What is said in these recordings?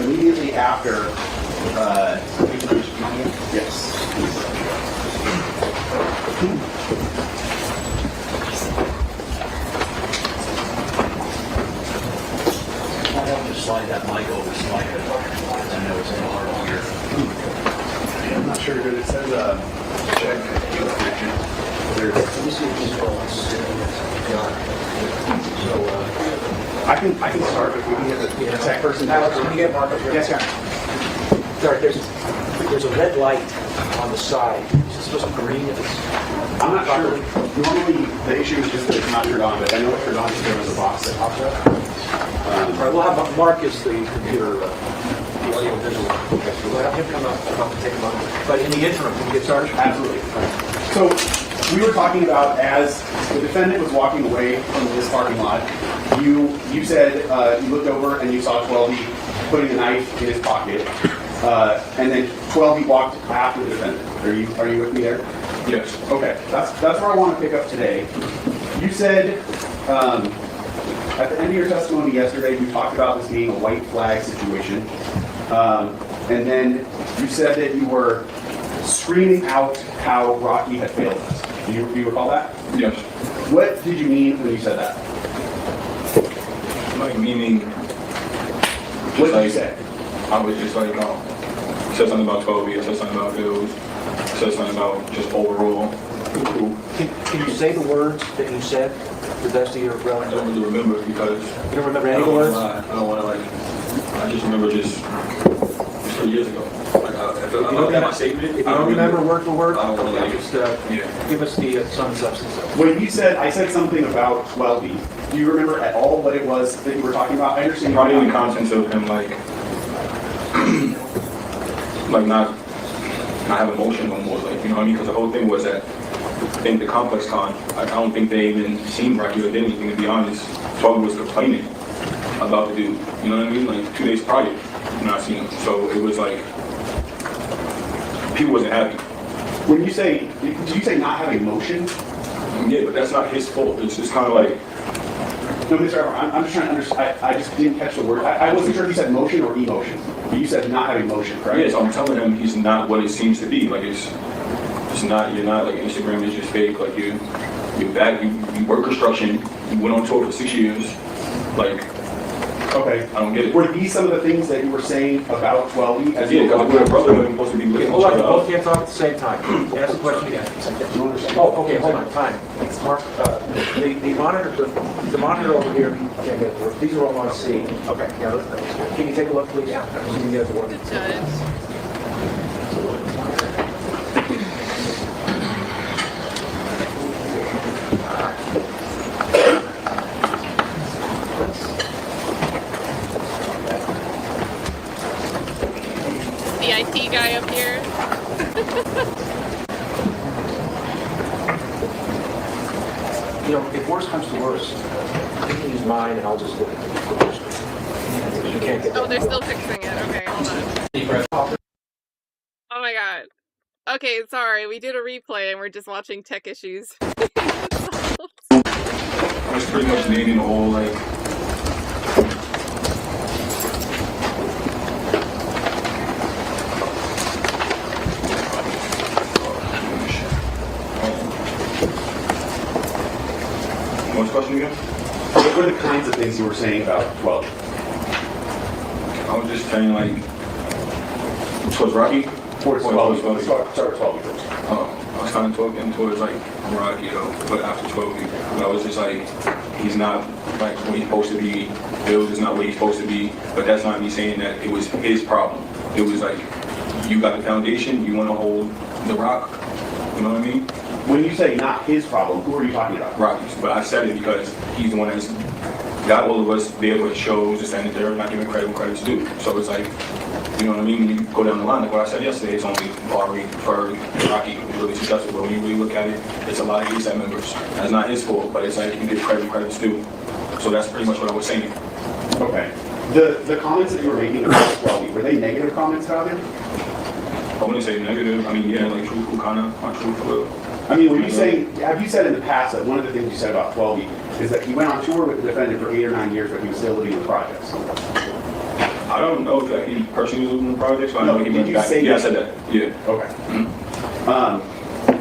immediately after. Yes. I want to slide that mic over slightly. I know it's a little hard to hear. I'm not sure, but it says check field connection. Let me see if these phones. So I can start if we can get the tech person. Alex, can you get Mark up here? Yes, sir. Sorry, there's a red light on the side. Is it supposed to be green if it's... I'm not sure. Normally the issue is just that it's not turned on, but I know it's turned on because there was a box that pops up. All right, we'll have Mark is the computer, the audio visual. Okay, so we'll have him come up and take a moment. But in the interim, can we get started? Absolutely. So we were talking about as the defendant was walking away from this parking lot, you said you looked over and you saw Twelvyy putting a knife in his pocket, and then Twelvyy walked after the defendant. Are you with me there? Yes. Okay, that's where I want to pick up today. You said at the end of your testimony yesterday, you talked about this being a white flag situation, and then you said that you were screaming out how Rocky had failed us. Do you recall that? Yes. What did you mean when you said that? Like meaning. What did you say? I was just like, said something about Twelvyy, I said something about bills, I said something about just overall. Can you say the words that you said to the best of your I relevance? don't really remember because You don't remember any of the words? I don't want to like. I just remember just 3 years ago. Like I looked at my statement. If you don't remember word for word, I don't want to like. just give us the sum and substance of it. When you said, I said something about Twelvyy, do you remember at all what it was that you were talking about? I understand you're Probably the contents of him like, like not have emotion no more. Like you know what I mean? Because the whole thing was that in the complex con, I don't think they even seen Rocky or did anything. To be honest, Twelvyy was complaining about the dude. You know what I mean? Like 2 days prior, not seeing him. So it was like people wasn't happy. When you say, did you say not having motion? Yeah, but that's not his fault. It's just kind of like. No, Mr. Ever, I'm just trying to understand. I just didn't catch the word. I wasn't sure if you said motion or emotion. But you said not having motion, correct? Yeah, so I'm telling him he's not what it seems to be. Like it's not. You're not like Instagram is just fake. Like you're back. You work construction. You went on tour for 6 years. Like. Okay. I don't get it. Were these some of the things that you were saying about Twelvyy? Yeah, because we're a brother and we're supposed to be looking Hold on, each you other both up. can't talk at the same time. Ask the question again. You understand? Oh, okay, hold on, time. Mark, the monitor over here, you can't get it to work. These are all on C. Okay, yeah, can you take a look, please? Yeah. So you can get it to work. The judge. The IT guy up here. You know, if worse comes to worse, you can use mine and I'll just look at the worst. You can't get Oh, that. they're still fixing it. Okay, hold on. Oh my god. Okay, sorry. We did a replay and we're just watching tech issues. It's pretty much naming the whole like. What's the question again? What were the kinds of things you were saying about Twelvyy? I was just saying like towards Rocky. Towards Twelvyy. Let's start with Twelvyy first. I was kind of talking towards like Rocky though, but after Twelvyy, I was just like, he's not like what he's supposed to be. Bills is not what he's supposed to be. But that's not me saying that it was his problem. It was like, you got the foundation, you want to hold the rock. You know what I mean? When you say not his problem, who are you talking about? Rockies. But I said it because he's the one that's got all of us there for shows, this and there, not giving credit when credit's due. So it's like, you know what I mean? When you go down the line, like what I said yesterday, it's only Ari, Ferg, Rocky who's really successful. But when you really look at it, it's a lot of ASAP members. That's not his fault, but it's like you give credit when credit's due. So that's pretty much what I was saying. Okay. The comments that you were making about Twelvyy, were they negative comments about him? I wouldn't say negative. I mean, yeah, like truthful, kind of untruthful. I mean, were you saying, have you said in the past that one of the things you said about Twelvyy is that he went on tour with the defendant for 8 or 9 years, but he was still living in the projects? I I don't know if like, he personally was in the project, so I know No, he did went you back. say Yeah, I that? said that. Yeah. Okay.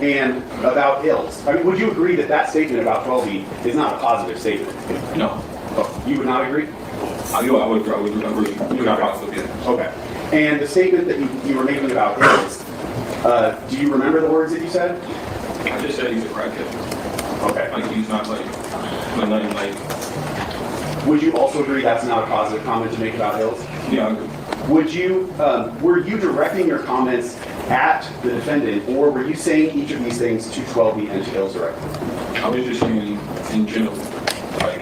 And about Hills, I mean, would you agree that that statement about Twelvyy is not a positive statement? No. Oh, you would not agree? I would agree. Not positive, yeah. Okay. And the statement that you were making about Hills, do you remember the words that you said? I just said he's a crackhead. Okay. Like he's not like nothing like. Would you also agree that's not a positive comment to make about Hills? Yeah, I agree. Would you, were you directing your comments at the defendant, or were you saying each of these things to Twelvyy and to Hills directly? I was just saying in general, like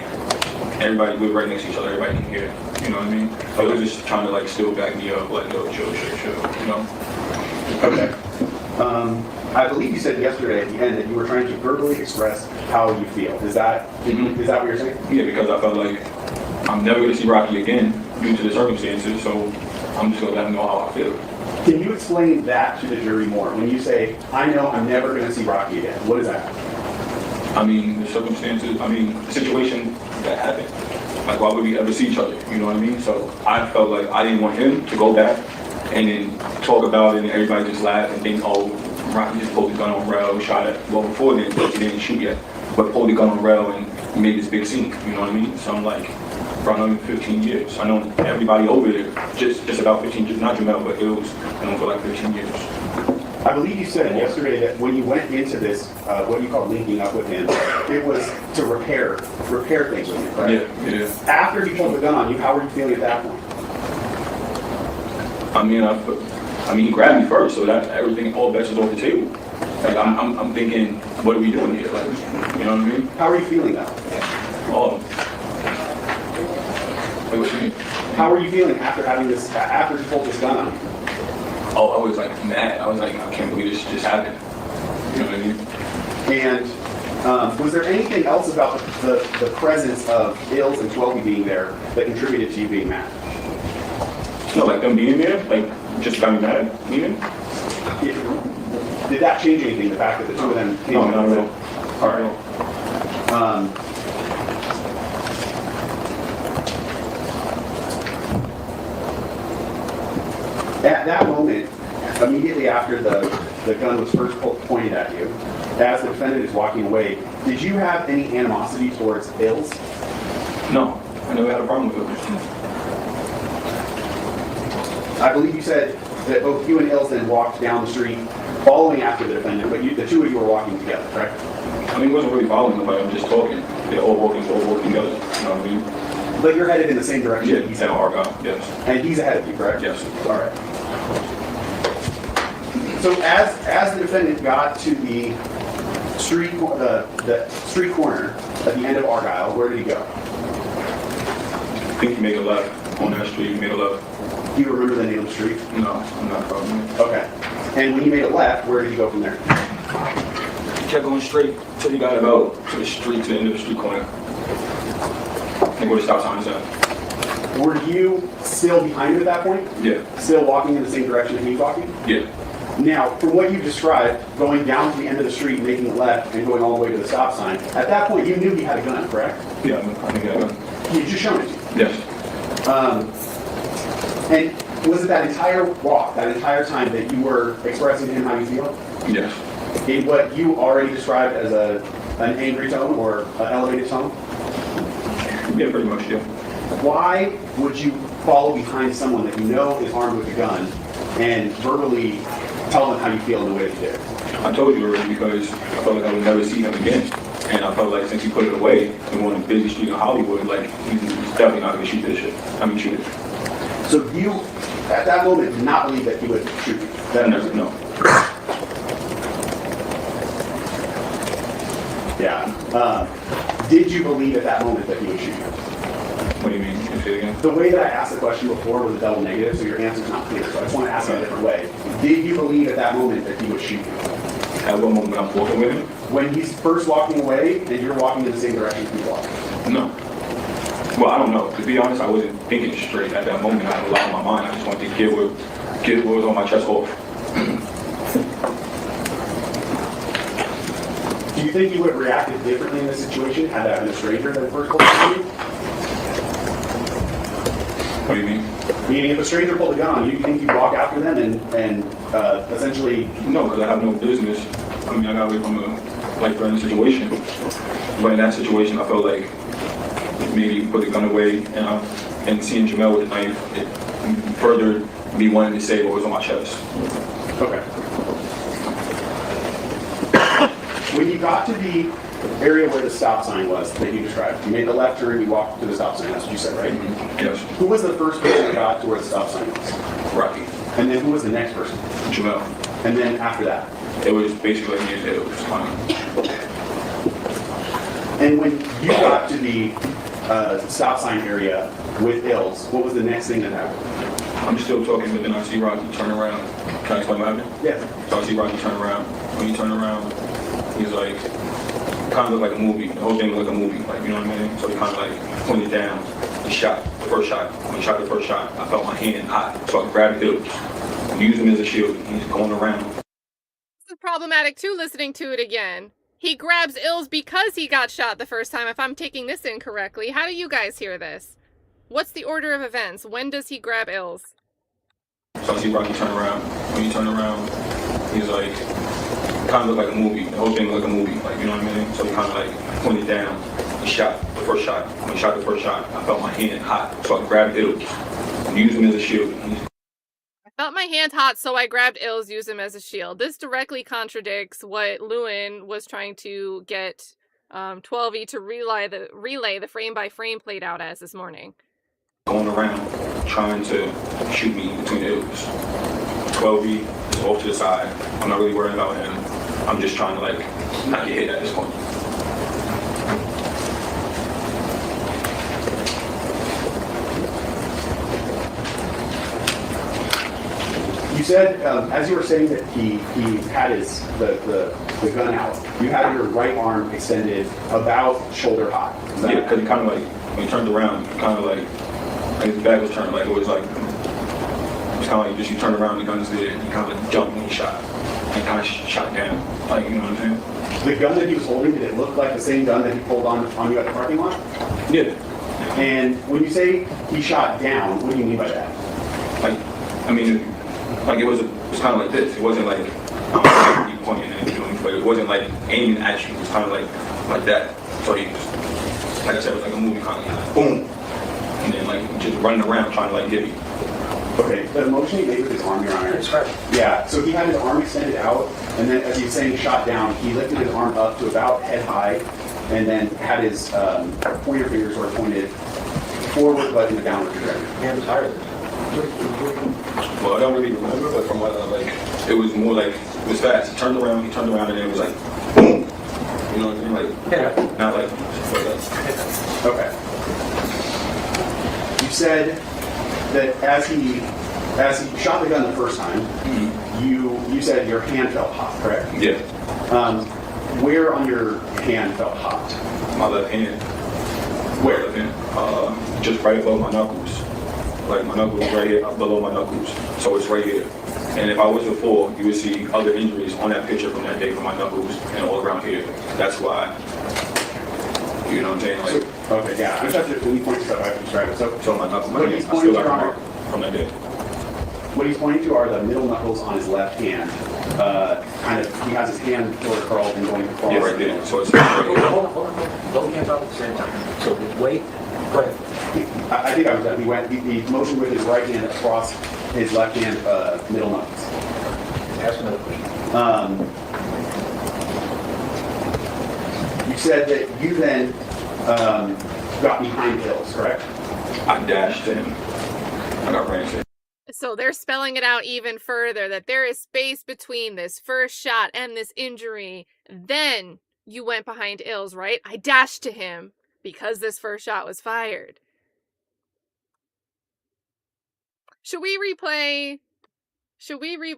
everybody live right next to each other, everybody can hear. You know what I mean? I was just trying to like still back me up, like no, chill, you know. Okay. I believe you said yesterday at the end that you were trying to verbally express how you feel. Is that is that what you're saying? Yeah, because I felt like I'm never gonna see Rocky again due to the circumstances, so I'm just gonna let him know how I feel. Can you explain that to the jury more? When you say, I know I'm never going to see Rocky again, what is that? I mean, the circumstances, I mean, the situation that happened. Like, why would we ever see each other? You know what I mean? So I felt like I didn't want him to go back and then talk about it and everybody just laugh and think, oh, Rocky just pulled the gun on Rel, shot it. Well, before then, he didn't shoot yet, but pulled the gun on Rel and made this big scene. You know what I mean? So I'm like, bro, I know him 15 years. I know everybody over there, just about 15 years, not Jamel, but Hills, I know him for like 15 years. I believe you said yesterday that when you went into this, what you call linking up with him, it was to repair things with him, correct? Yeah. After he pulled the gun on you, how were you feeling at that point? I mean, he grabbed me first, so that everything, all bets is off the table. Like, I'm thinking, what are we doing here? Like, you know what I mean? How are you feeling now? Oh. Wait, what you mean? How are you feeling after having this, after he pulled this gun on you? Oh, I was like mad. I was like, I can't believe this just happened. You know what I mean? And was there anything else about the presence of Hills and Twelvyy being there that contributed to you being mad? No, like them being there, like just got me mad. Even? Did that change anything, the fact that the two of them came No, in? not at all. All right. At that moment, immediately after the gun was first pointed at you, as the defendant is walking away, did you have any animosity towards Hills? No, I never had a problem with it. I believe you said that both you and Hills then walked down the street following after the defendant, but the two of you were walking together, correct? I mean, it wasn't really following nobody. I'm just talking. They're all walking together. You know what I mean? But you're headed in the same direction. Yeah, he's at Argyle. Yes. And he's ahead of you, correct? Yes. All right. So as the defendant got to the street corner at the end of Argyle, where did he go? I think he made a left on that street. He made a left. Do you remember the name of the street? No, I'm not probably. Okay. And when he made a left, where did he go from there? He kept going straight till he got about to the street, to the end of the street corner. And where the stop sign is at. Were you still behind him at that point? Yeah. Still walking in the same direction that he was walking? Yeah. Now, from what you described, going down to the end of the street, making a left, and going all the way to the stop sign, at that point you knew he had a gun, correct? Yeah, I think I got. He had just shown it to you. Yes. And was it that entire walk, that entire time that you were expressing to him how you feel? Yes. In what you already described as an angry tone or an elevated tone? Yeah, pretty much, yeah. Why would you follow behind someone that you know is armed with a gun and verbally tell them how you feel in the way that you did? I told you already because I felt like I would never see him again. And I felt like since he put it away in one of the busy streets in Hollywood, like he's definitely not going to shoot this shit. I mean, shoot it. So you, at that moment, did not believe that he would shoot you? No. Yeah. Did you believe at that moment that he would shoot you? What do you mean? Can you say it again? The way that I asked the question before was a double negative, so your answer's not clear. So I just want to ask it a different way. Did you believe at that moment that he would shoot you? At what moment I'm walking with him? When he's first walking away and you're walking in the same direction he walked? No. Well, I don't know. To be honest, I wasn't thinking straight at that moment. I had a lot on my mind. I just wanted to get what was on my chest off. Do you think you would have reacted differently in this situation had that been a stranger that first called you? What do you mean? Meaning, if a stranger pulled a gun on you, you think you'd walk after them and essentially... No, because I have no business. I mean, I got away from a life-threatening situation. But in that situation, I felt like maybe put the gun away, and seeing Jamel with the knife, it furthered me wanting to say what was on my chest. Okay. When you got to the area where the stop sign was that you described, you made the left turn, you walked to the stop sign, that's what you said, right? Yes. Who was the first person that got to where the stop sign was? Rocky. And then who was the next person? Jamel. And then after that? It was basically like it was fine. And when you got to the stop sign area with Ills, what was the next thing that happened? I'm still talking, but then I see Rocky turn around. Can I explain what happened? Yeah. So I see Rocky turn around. When he turned around, he's like, kind of looked like a movie. The whole thing looked like a movie, like, you know what I mean? So he kind of like pointed down. He shot the first shot. When he shot the first shot, I felt my hand hot. So I grabbed Ills, used him as a shield. He's going around. This is problematic too, listening to it again. He grabs Ills because he got shot the first time, if I'm taking this in correctly. How do you guys hear this? What's the order of events? When does he grab Ills? So I see Rocky turn around. When he turned around, he's like, kind of looked like a movie. The whole thing looked like a movie, like, you know what I mean? So he kind of like pointed down. He shot the first shot. When he shot the first shot, I felt my hand hot. So I grabbed Ills, used him as a shield. I felt my hand hot, so I grabbed Ills, used him as a shield. This directly contradicts what Lewin was trying to get Twelvyy to relay the frame-by-frame played out as this morning. Going around, trying to shoot me between the Ills. Twelvyy is off to the side. I'm not really worried about him. I'm just trying to like not get hit at this point. You said, as you were saying that he had the gun out, you had your right arm extended about shoulder high. Yeah, because he kind of like, when he turned around, he kind of like his back was turned, like it was like, it was kind of like just you turned around, the gun's there, and he kind of like jumped when he shot. He kind of shot down, like, you know what I'm saying? The gun that he was holding, did it look like the same gun that he pulled on you at the parking lot? Yeah. And when you say he shot down, what do you mean by that? Like, I mean, like it was kind of like this. It wasn't like, I don't know, he pointing and doing, but it wasn't like aiming at you. It was kind of like that. So he just, like I said, it was like a movie kind of like, boom. And then like just running around trying to like get me. Okay, the motion he made with his arm, Your Honor. That's right. Yeah, so he had his arm extended out, and then as he was saying shot down, he lifted his arm up to about head high, and then had his pointer fingers sort of pointed forward, but in a downward trajectory. Hand was higher. Well, I don't really remember, but from what like, it was more like, it was fast. He turned around, and then it was like, boom. You know what I mean? Like, Yeah. not like that. Okay. You said that as he shot the gun the first time, you said your hand felt hot, correct? Yeah. Where on your hand felt hot? My left hand. Where? Left hand. Just right above my knuckles. Like my knuckles right here, below my knuckles. So it's right here. And if I was to fall, you would see other injuries on that picture from that day from my knuckles and all around here. That's why. You know what I'm saying? Like, Okay, yeah. I'm just when he points stuff, I have to describe it. So my knuckles, what he's I pointing still to, got Your a Honor, mark from that day. what he's pointing to are the middle knuckles on his left hand. Kind of, he has his hand sort of curled and going across. Yeah, right there. So it's Hold on. Both hands up at the same time. So wait. Go ahead. I think I was done. He motioned with his right hand across his left hand middle knuckles. Ask another question. You said that you then got behind Hills, correct? I dashed him. I got ran into him. So they're spelling it out even further, that there is space between this first shot and this injury. Then you went behind Ills, right? I dashed to him because this first shot was fired.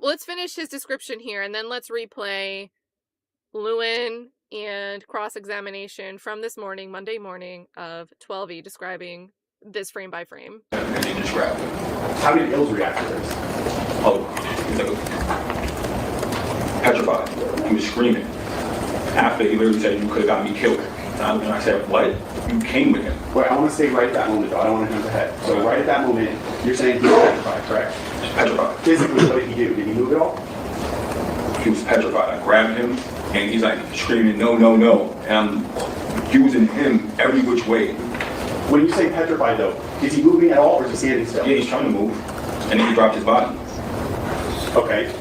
Let's finish his description here, and then let's replay Lewin and cross-examination from this morning, Monday morning, of Twelvyy describing this frame by frame. And he just grabbed him. How did Ills react to this? Oh, he's like petrified. He was screaming. After he literally said, "You could have got me killed." And I said, "What?" you came with him. Wait, I want to stay right at that moment, though. I don't want to jump ahead. So right at that moment, you're saying he was petrified, correct? Petrified. Physically, what did he do? Did he move at all? He was petrified. I grabbed him, and he's like screaming, no, no, no. And I'm using him every which way. When you say petrified, though, is he moving at all, or is he standing still? Yeah, he's trying to move, and then he dropped his body. Okay.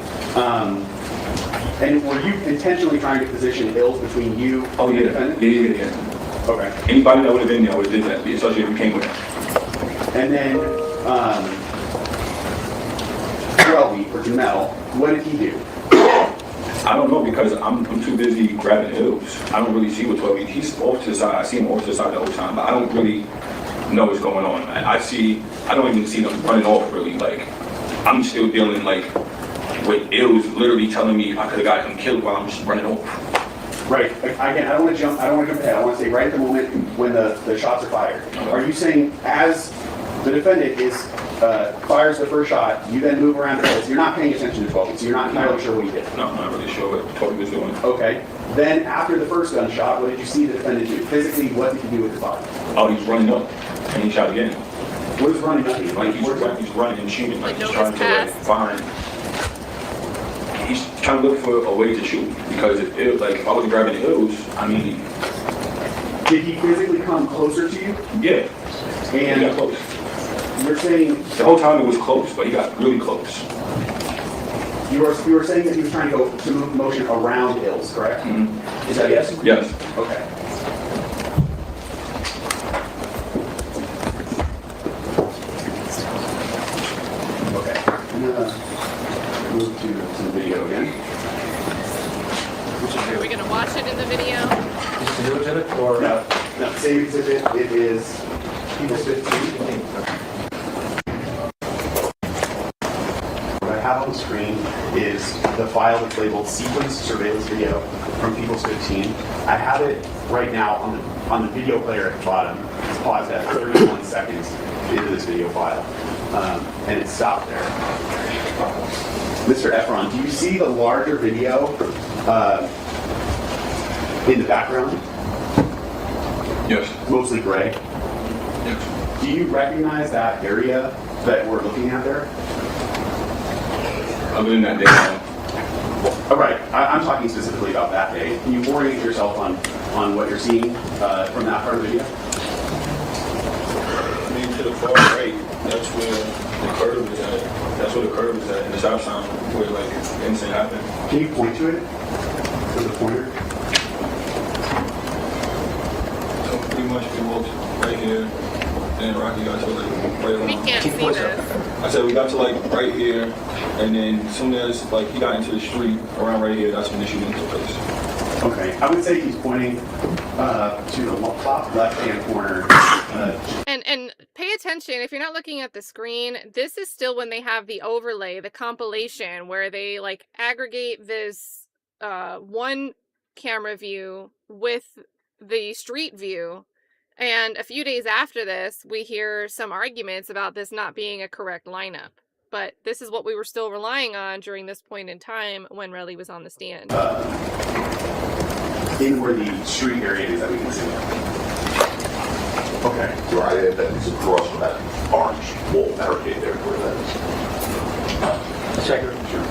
And were you intentionally trying to position Hills between you Oh, and the yeah. defendant? Yeah. Okay. Anybody that would have been there would have did that, especially if you came with him. And then, Twelvyy, or Jamel, what did he do? I don't know because I'm too busy grabbing hills. I don't really see what Twelvyy. He's off to the side. I see him off to the side the whole time, but I don't really know what's going on. I don't even see them running off really. Like, I'm still dealing like with Ills literally telling me I could have got him killed while I'm just running off. Right. Again, I don't want to jump ahead. I want to stay right at the moment when the shots are fired. Are you saying as the defendant fires the first shot, you then move around the hills? You're not paying attention to Twelvyy, so you're not entirely sure what he did. No, I'm not really sure what Twelvyy was doing. Okay. Then after the first gunshot, what did you see the defendant do? Physically, what did he do with his body? Oh, he's running up, and he shot again. What does running up mean? Like he's running and shooting, like he's Like trying to like find. He's trying to look for a way to shoot because if I was grabbing the hills, I mean, Did he physically come closer to you? yeah, And he got close. you're saying The whole time it was close, but he got really close. you were saying that he was trying to go to move motion around Hills, correct? Mhm. Is that yes? Yes. Okay. Okay. I'm gonna move to the video again. Are we gonna watch it in the video? Is this a new exhibit or? No, same exhibit. It is People 15. What I have on the screen is the file that's labeled Sequence Surveillance Video from People's 15. I have it right now on the video player at the bottom. It's paused at 31 seconds into this video file, and it stopped there. Mr. Efron, do you see the larger video in the background? Yes. Mostly gray. Yes. Do you recognize that area that we're looking at there? Other than that day, no. All right, I'm talking specifically about that day. Can you orient yourself on what you're seeing from that part of the video? I mean, to the far right, that's where the curve is at. That's where the curve is at in the stop sign where like the incident happened. Can you point to it? To the pointer? So pretty much we walked right here, and Rocky got to like right around. We can't see this. I said we got to like right here, and then as soon as like he got into the street around right here, that's when the shooting took place. Okay, I would say he's pointing to the top left-hand corner. And pay attention, if you're not looking at the screen, this is still when they have the overlay, the compilation, where they like aggregate this one camera view with the street view. And a few days after this, we hear some arguments about this not being a correct lineup. But this is what we were still relying on during this point in time when Relli was on the stand. In where the street area is that we can see. Okay. Right, that is across from that orange wall barricade there where that is. Check it. Sure.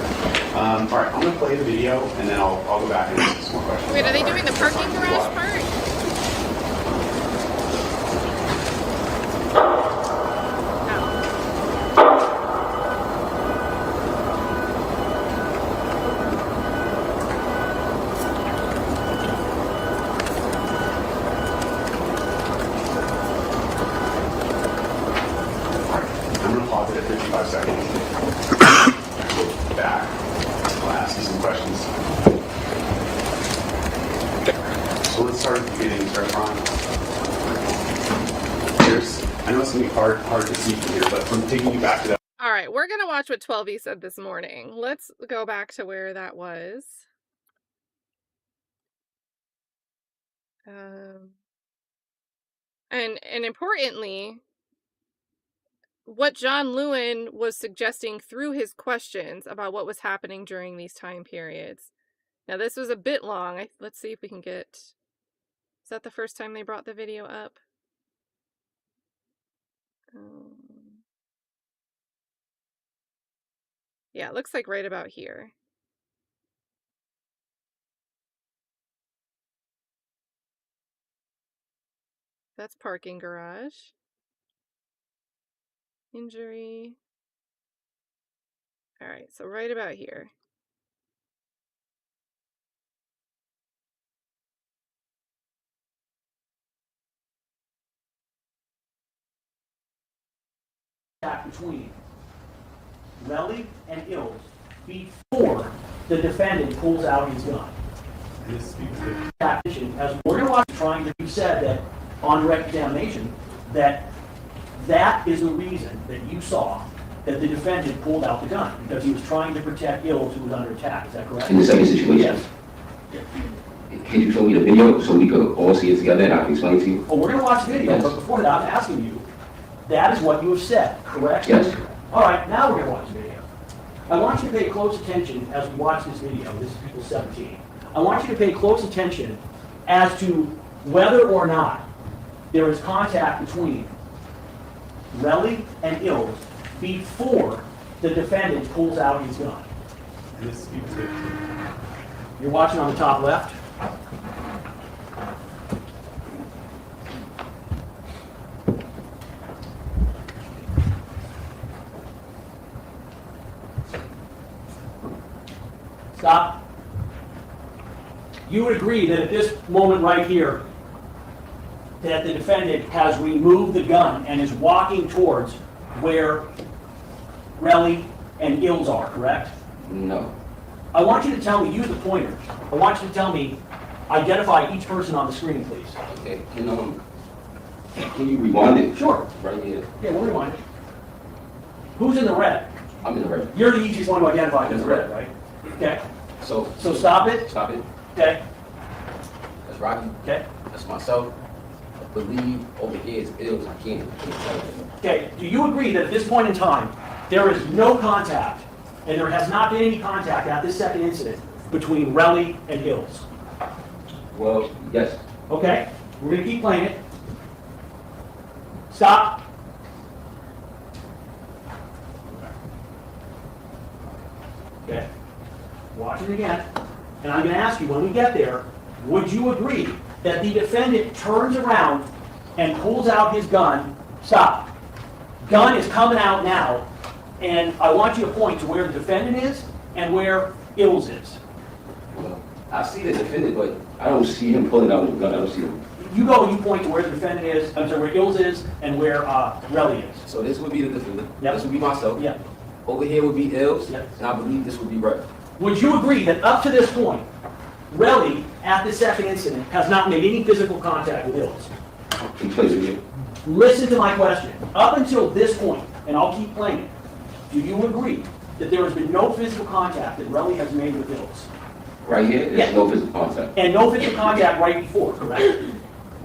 All right, I'm gonna play the video and then I'll go back and ask some more questions. Wait, are they doing the parking garage part? I'm gonna pause it at 55 seconds. Go back. I'll ask you some questions. So let's start at the beginning, start from. I know it's gonna be hard to see from here, but from taking you back to that. All right, we're going to watch what Twelvyy said this morning. Let's go back to where that was. And importantly, what John Lewin was suggesting through his questions about what was happening during these time periods. Now, this was a bit long. Let's see if we can get... Is that the first time they brought the video up? Yeah, it looks like right about here. That's parking garage. Injury. All right, so right about here. Between Relli and Ills before the defendant pulls out his gun. As we're going to watch, you said that on direct examination that is the reason that you saw that the defendant pulled out the gun because he was trying to protect Ills who was under attack. Is that correct? In the second situation? Yes. Can you show me the video so we could all see it together and I can explain to you? Well, we're going to watch the video, Yes. but before that, I'm asking you, that is what you have said, correct? Yes. All right, now we're going to watch the video. I want you to pay close attention as we watch this video. This is people 17. I want you to pay close attention as to whether or not there is contact between Relli and Ills before the defendant pulls out his gun. This is people 15. You're watching on the top left. Stop. You would agree that at this moment right here, that the defendant has removed the gun and is walking towards where Relli and Ills are, correct? No. I want you to tell me, use the pointer. I want you to tell me, identify each person on the screen, please. Okay. Can you rewind it? Sure. Right here. Yeah, we'll rewind it. Who's in the red? I'm in the red. You're the easiest one to identify as the red, right? Okay. So So stop it. stop it. Okay. That's Rocky. Okay. That's myself. I believe over here is Ills. I can't tell you. Okay. Do you agree that at this point in time, there is no contact, and there has not been any contact at this second incident between Relli and Ills? Well, yes. Okay. We're going to keep playing it. Stop. Okay. Watch it again. And I'm going to ask you, when we get there, would you agree that the defendant turns around and pulls out his gun? Stop. Gun is coming out now, and I want you to point to where the defendant is and where Ills is. Well, I see the defendant, but I don't see him pulling out the gun. I don't see him. You go and you point to where the defendant is, I'm sorry, where Ills is and where Relli is. So this would be the defendant. Yep. This would be myself. Yeah. Over here would be Ills. Yep. And I believe this would be Red. Would you agree that up to this point, Relli, at the second incident, has not made any physical contact with Ills? Can you play it again? Listen to my question. Up until this point, and I'll keep playing it, do you agree that there has been no physical contact that Relli has made with Ills? Right here, there's Yeah. no physical contact. And no physical contact right before, correct?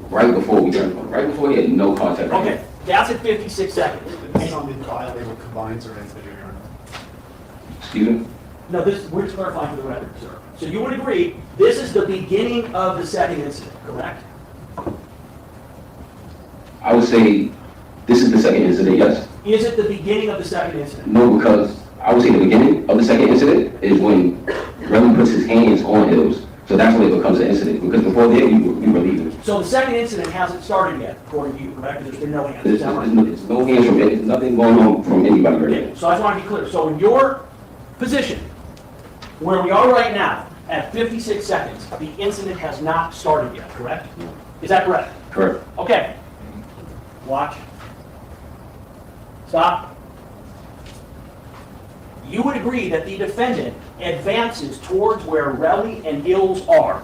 Right before we got right before he had no contact. Right Okay, that's at 56 seconds. This is on the file label combines or ends video, Your Honor. Excuse me? No, we're just clarifying for the record, sir. So you would agree, this is the beginning of the second incident, correct? I would say this is the second incident, yes. Is it the beginning of the second incident? No, because I would say the beginning of the second incident is when Relli puts his hands on Hills. So that's when it becomes an incident. Because before that, we were leaving. So the second incident hasn't started yet, according to you, correct? There's been no hands. Is that right? There's no hands from it. Nothing going on from anybody right Okay, now. so I just want to be clear. So in your position, where we are right now, at 56 seconds, the incident has not started yet, correct? Is that correct? Correct. Okay. Watch. Stop. You would agree that the defendant advances towards where Relli and Ills are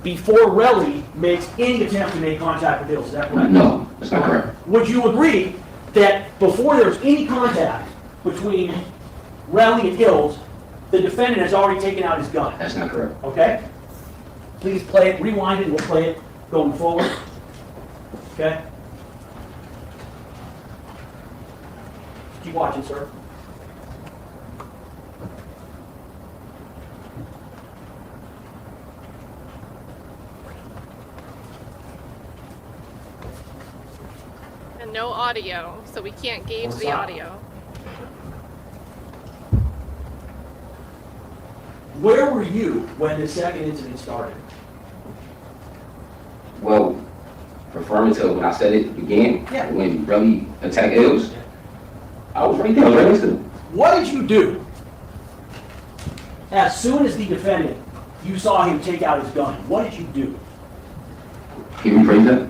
before Relli makes any attempt to make contact with Ills, is that correct? No, that's not correct. Would you agree that before there's any contact between Relli and Ills, the defendant has already taken out his gun? That's not correct. Okay? Please play it, rewind it, and we'll play it going forward. Okay? Keep watching, sir. And no audio, so we can't gauge What's the that? audio. Where were you when the second incident started? Well, referring to when I said it began, Yeah. when Relli attacked Ills, I was right there, I was right next to him. What did you do? As soon as the defendant, you saw him take out his gun, what did you do? Can you rephrase that?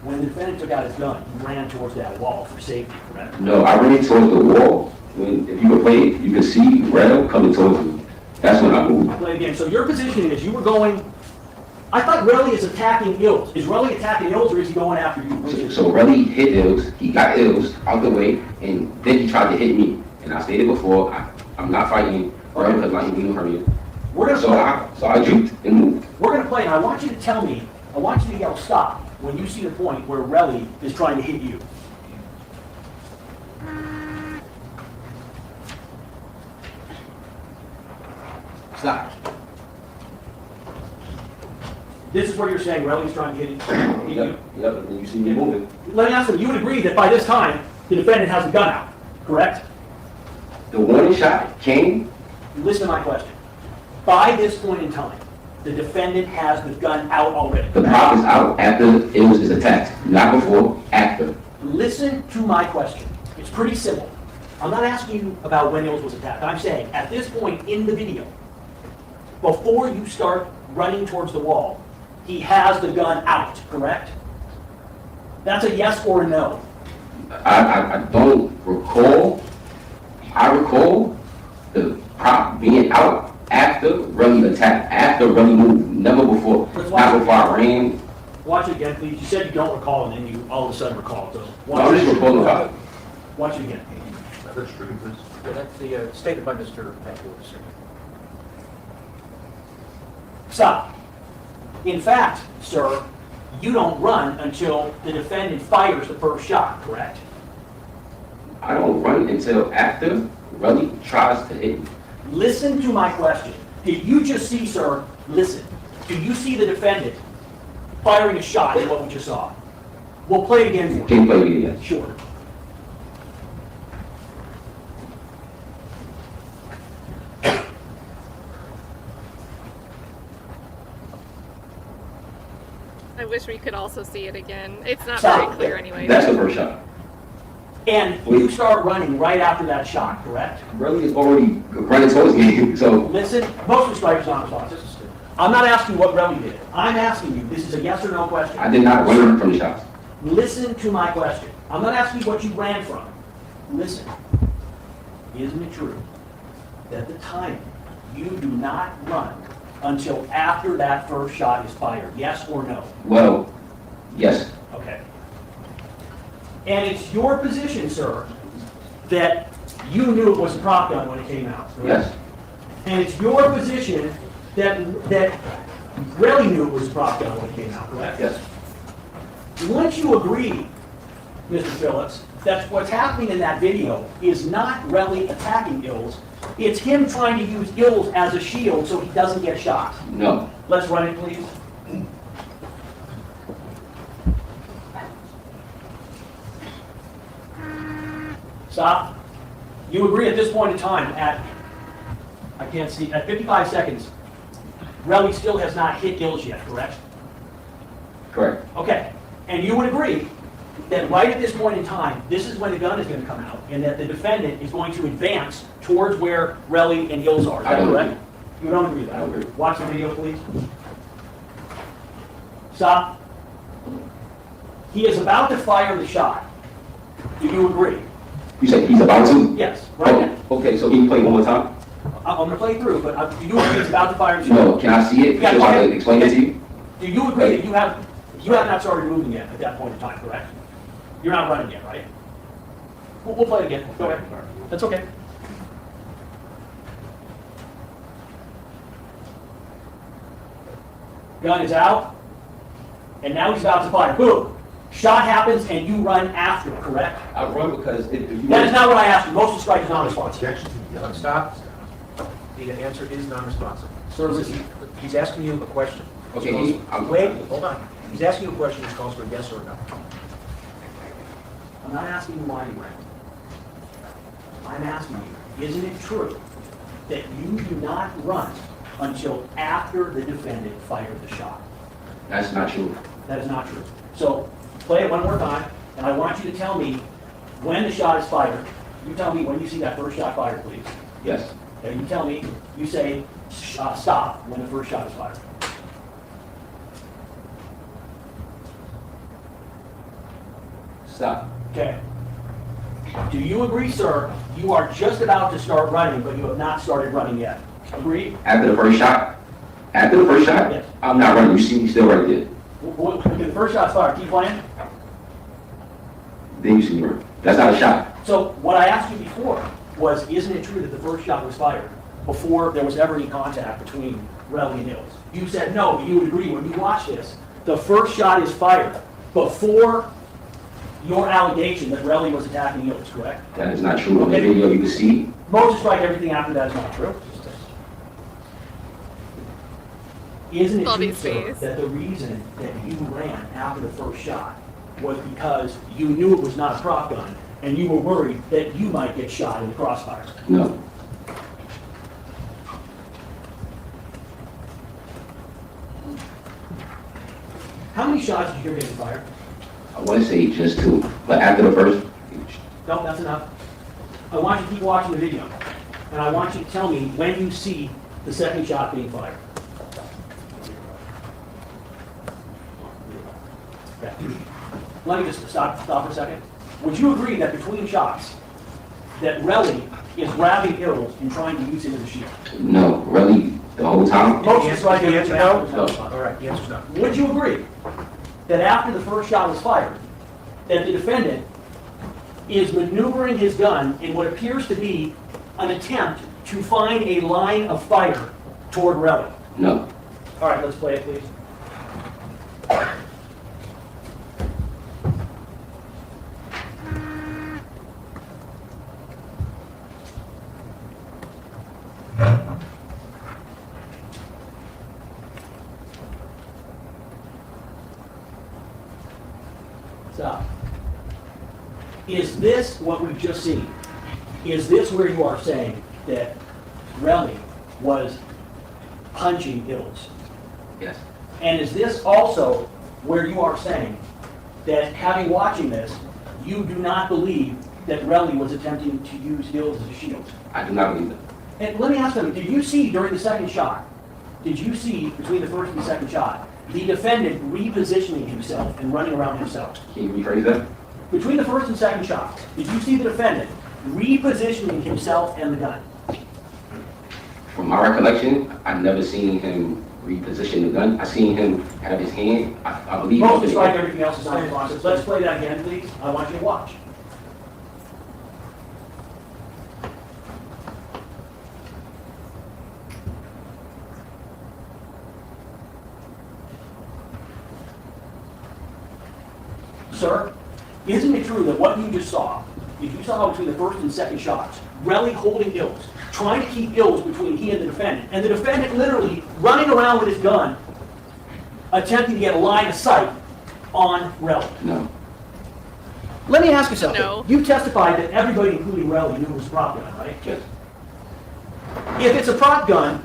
When the defendant took out his gun, you ran towards that wall for safety, correct? No, I ran towards the wall. When, if you could play it, you could see Red coming towards me. That's when I moved. Play again. So your position is you were going, I thought Relli is attacking Ills. Is Relli attacking Ills or is he going after you? Which is- So Relli hit Ills, he got Ills out the way, and then he tried to hit me. And I stated before, I'm not fighting Red because my English hurt me. We're gonna So play. I juked and moved. We're gonna play, and I want you to tell me, I want you to yell stop when you see the point where Relli is trying to hit you. Stop. This is where you're saying Relli's trying to hit you. Yep, and then you see me moving. Let me ask you, you would agree that by this time, the defendant has a gun out, correct? The warning shot came, Listen to my question. By this point in time, the defendant has the gun out already. the prop is out after Ills is attacked, not before, after. Listen to my question. It's pretty simple. I'm not asking you about when Ills was attacked. I'm saying, at this point in the video, before you start running towards the wall, he has the gun out, correct? That's a yes or a no. I don't recall. I recall the prop being out after Relli attacked, after Relli moved, never before. Let's watch Not it. before I ran. Watch it again, please. You said you don't recall, and then you all of a sudden recall. So watch I'm it. just recalling about it. Watch it again. That's the statement by Mr. Packwood, sir. Stop. In fact, sir, you don't run until the defendant fires the first shot, correct? I don't run until after Relli tries to hit me. Listen to my question. Did you just see, sir, listen, do you see the defendant firing a shot at what we just saw? We'll play it again for you. Can you play me again? Sure. I wish we could also see it again. It's not Stop. very clear anyway. That's the first shot. And you start running right after that shot, correct? Relli is already running towards me, so Listen, most of the strikers on responses. I'm not asking what Relli did. I'm asking you, this is a yes or no question. I did not run from the shots. Listen to my question. I'm not asking you what you ran from. Listen. Isn't it true that the time you do not run until after that first shot is fired? Yes or no? Well, yes. Okay. And it's your position, sir, that you knew it was a prop gun when it came out, correct? Yes. And it's your position that Relli knew it was a prop gun when it came out, correct? Yes. Wouldn't you agree, Mr. Phillips, that what's happening in that video is not Relli attacking Ills, it's him trying to use Ills as a shield so he doesn't get shot? No. Let's run it, please. Stop. You agree at this point in time I can't see, at 55 seconds, Relli still has not hit Ills yet, correct? Correct. Okay. And you would agree that right at this point in time, this is when the gun is going to come out, and that the defendant is going to advance towards where Relli and Ills are. Is I that don't correct? agree. You don't agree with that? I don't agree. Watch the video, please. Stop. He is about to fire the shot. Do you agree? You said he's about to? Yes, right now. Oh, okay, so can you play one more time? I'm going to play through, but do you agree he's about to fire the shot? No, can I see it? Yeah, So go I ahead. can explain it to you? Do you agree that you have not started moving yet at that point in time, correct? You're not running yet, right? We'll play it again. Go ahead. That's okay. Gun is out, and now he's about to fire. Boom! Shot happens, and you run after, correct? I run because if you... That is not what I asked you. Most of the strike is non-responsive. Stop. The answer is non-responsive. Sir, listen. He's asking you a question. Okay, Wait, hold on. He's asking you a question which calls for a yes or a no. I'm not asking you why you ran. I'm asking you, isn't it true that you do not run until after the defendant fired the shot? That's not true. That is not true. So play it one more time, and I want you to tell me when the shot is fired. You tell me when you see that first shot fired, please. Yes. Okay, you tell me, you say stop when the first shot is fired. Stop. Okay. Do you agree, sir, you are just about to start running, but you have not started running yet? Agreed? After the first shot? After the first shot? Yes. I'm not running. You see me still right there. Okay, the first shot's fired. Keep playing. Then you see me run. That's not a shot. So what I asked you before was, isn't it true that the first shot was fired before there was ever any contact between Relli and Hills? You said no, but you would agree when you watch this. The first shot is fired before your allegation that Relli was attacking Hills, correct? That is not true. On the Okay. video, you can see. Moses strike, everything after that is not true. Isn't it Love true, his sir, face. that the reason that you ran after the first shot was because you knew it was not a prop gun and you were worried that you might get shot in the crossfire? No. How many shots did you hear getting fired? I want to say just two. But after the first, No, that's enough. I want you to keep watching the video, and I want you to tell me when you see the second shot being fired. Okay. Let me just stop for a second. Would you agree that between shots, that Relli is grabbing Hills and trying to use him as a shield? no. Really, the whole time? Most right The answer no? No. All right, the answer's no. Would you agree that after the first shot was fired, that the defendant is maneuvering his gun in what appears to be an attempt to find a line of fire toward Relli? No. All right, let's play it, please. Stop. Is this what we've just seen? Is this where you are saying that Relli was punching Hills? Yes. And is this also where you are saying that, having watching this, you do not believe that Relli was attempting to use Hills as a shield? I do not believe that. And let me ask you, did you see during the second shot, did you see between the first and the second shot, the defendant repositioning himself and running around himself? Can you rephrase that? Between the first and second shot, did you see the defendant repositioning himself and the gun? From my recollection, I've never seen him reposition the gun. I seen him have his hand, I believe. Most strike, everything else is not responsive. Let's play that again, please. I want you to watch. Sir, isn't it true that what you just saw, if you saw between the first and second shots, Relli holding Ills, trying to keep Ills between he and the defendant literally running around with his gun, attempting to get a line of sight on Relli? No. Let me ask you something. No. You testified that everybody, including Relli, knew it was a prop gun, right? Yes. If it's a prop gun,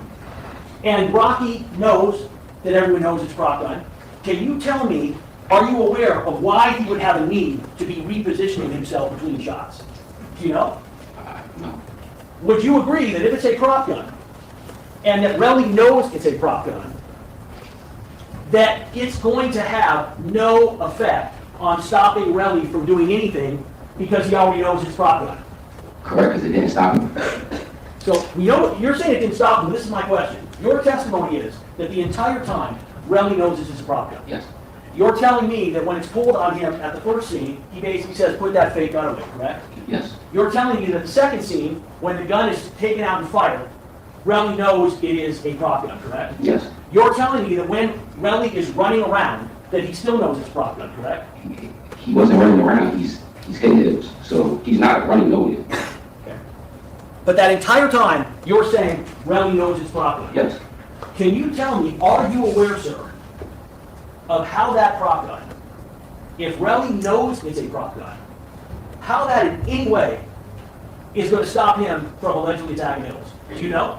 and Rocky knows that everyone knows it's a prop gun, can you tell me, are you aware of why he would have a need to be repositioning himself between shots? Do you know? No. Would you agree that if it's a prop gun, and that Relli knows it's a prop gun, that it's going to have no effect on stopping Relli from doing anything because he already knows it's prop gun? Correct, because it didn't stop him. So we know you're saying it didn't stop him. This is my question. Your testimony is that the entire time Relli knows this is a prop gun. Yes. You're telling me that when it's pulled on him at the first scene, he basically says, "Put that fake gun away," correct? Yes. You're telling me that the second scene, when the gun is taken out and fired, Relli knows it is a prop gun, correct? Yes. You're telling me that when Relli is running around, that he still knows it's a prop gun, correct? He wasn't running around. He's hitting Hills. So he's not running nowhere. Okay. But that entire time, you're saying Relli knows it's prop gun. Yes. Can you tell me, are you aware, sir, of how that prop gun, if Relli knows it's a prop gun, how that in any way is going to stop him from allegedly attacking Hills? Do you know?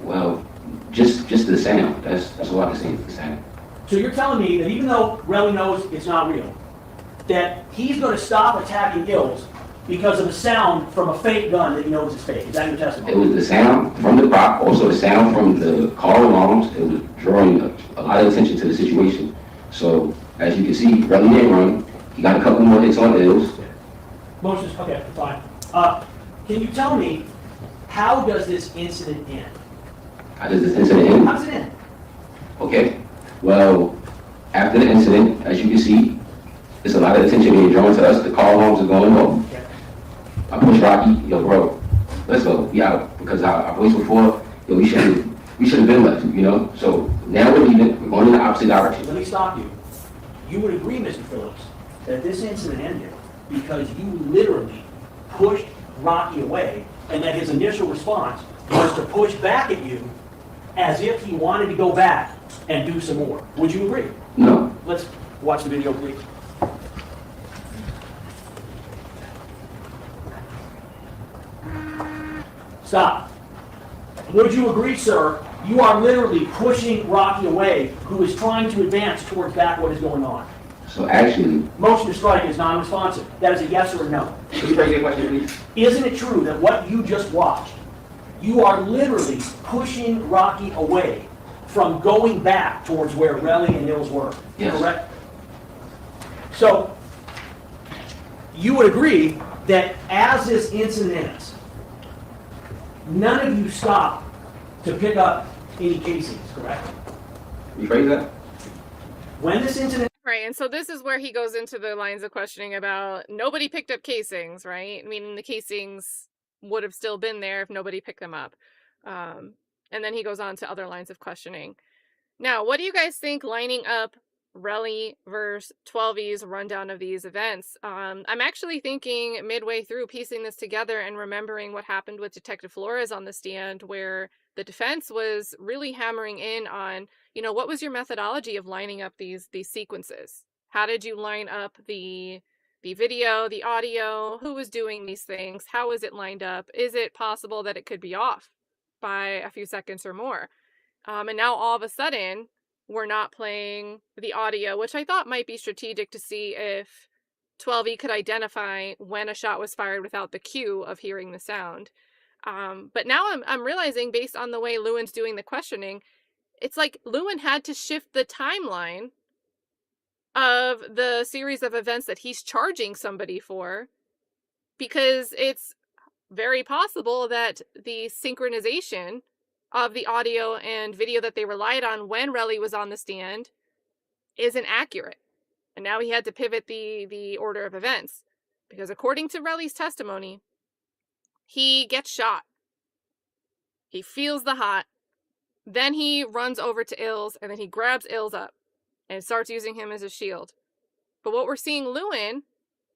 Well, just the sound. That's all I can say is the sound. So you're telling me that even though Relli knows it's not real, that he's going to stop attacking Hills because of a sound from a fake gun that he knows is fake. Is that your testimony? It was the sound from the prop, also the sound from the car alarms. It was drawing a lot of attention to the situation. So, as you can see, Relli didn't run. He got a couple more hits on Ills. Motion's, okay, fine. Can you tell me, how does this incident end? How does this incident end? How does it end? Okay. Well, after the incident, as you can see, there's a lot of attention being drawn to us. The car alarms are going off. Okay. I push Rocky, yo, bro, let's go. We out. Because our voice before, yo, we should have been left, you know? So now we're leaving. We're going in the opposite direction. Let me stop you. You would agree, Mr. Phillips, that this incident ended because you literally pushed Rocky away, and that his initial response was to push back at you as if he wanted to go back and do some more. Would you agree? No. Let's watch the video, please. Stop. Would you agree, sir? You are literally pushing Rocky away, who is trying to advance towards back what is going on. So actually, Motion to strike is non-responsive. That is a yes or a no. can you repeat the question, please? Isn't it true that what you just watched, you are literally pushing Rocky away from going back towards where Relli and Hills were? Yes. Correct? So, you would agree that as this incident ends, none of you stopped to pick up any casings, correct? Rephrase that? When this incident Right, and so this is where he goes into the lines of questioning about nobody picked up casings, right? Meaning the casings would have still been there if nobody picked them up. And then he goes on to other lines of questioning. Now, what do you guys think lining up Relli versus Twelvyy's rundown of these events? I'm actually thinking midway through piecing this together and remembering what happened with Detective Flores on the stand, where the defense was really hammering in on, what was your methodology of lining up these sequences? How did you line up the video, the audio? Who was doing these things? How was it lined up? Is it possible that it could be off by a few seconds or more? And now all of a sudden, we're not playing the audio, which I thought might be strategic to see if Twelvyy could identify when a shot was fired without the cue of hearing the sound. But now I'm realizing, based on the way Lewin's doing the questioning, it's like Lewin had to shift the timeline of the series of events that he's charging somebody for, because it's very possible that the synchronization of the audio and video that they relied on when Relli was on the stand isn't accurate. And now he had to pivot the order of events, because according to Relli's testimony, he gets shot. He feels the hot. Then he runs over to Ills, and then he grabs Ills up and starts using him as a shield. But what we're seeing Lewin,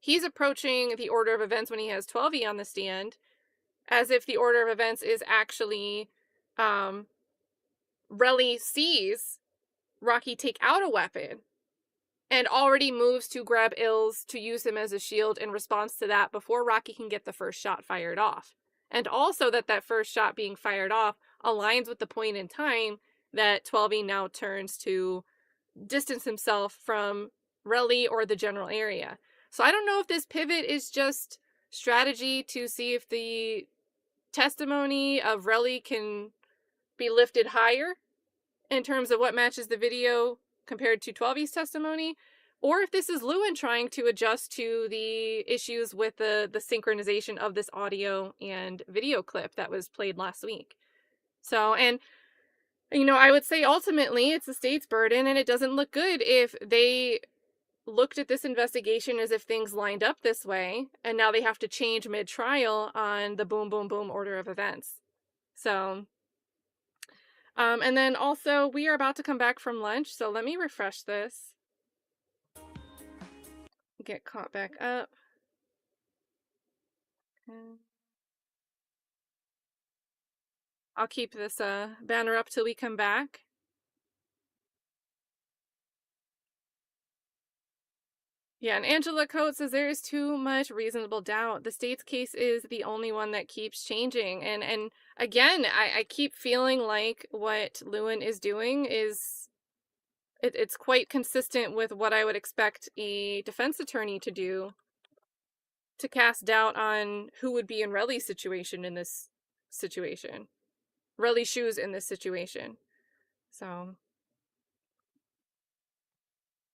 he's approaching the order of events when he has Twelvyy on the stand, as if the order of events is actually Relli sees Rocky take out a weapon and already moves to grab Ills to use him as a shield in response to that before Rocky can get the first shot fired off. And also that first shot being fired off aligns with the point in time that Twelvyy now turns to distance himself from Relli or the general area. So I don't know if this pivot is just strategy to see if the testimony of Relli can be lifted higher in terms of what matches the video compared to Twelvy's testimony, or if this is Lewin trying to adjust to the issues with the synchronization of this audio and video clip that was played last week. So, and I would say ultimately it's the state's burden, and it doesn't look good if they looked at this investigation as if things lined up this way, and now they have to change mid-trial on the boom, boom, boom order of events. So, and then also we are about to come back from lunch, so let me refresh this. Get caught back up. I'll keep this banner up till we come back. Yeah, and Angela Coates says there is too much reasonable doubt. The state's case is the only one that keeps changing. And again, I keep feeling like what Lewin is doing is it's quite consistent with what I would expect a defense attorney to do, to cast doubt on who would be in Relli's situation in this situation. Relli's shoes in this situation. So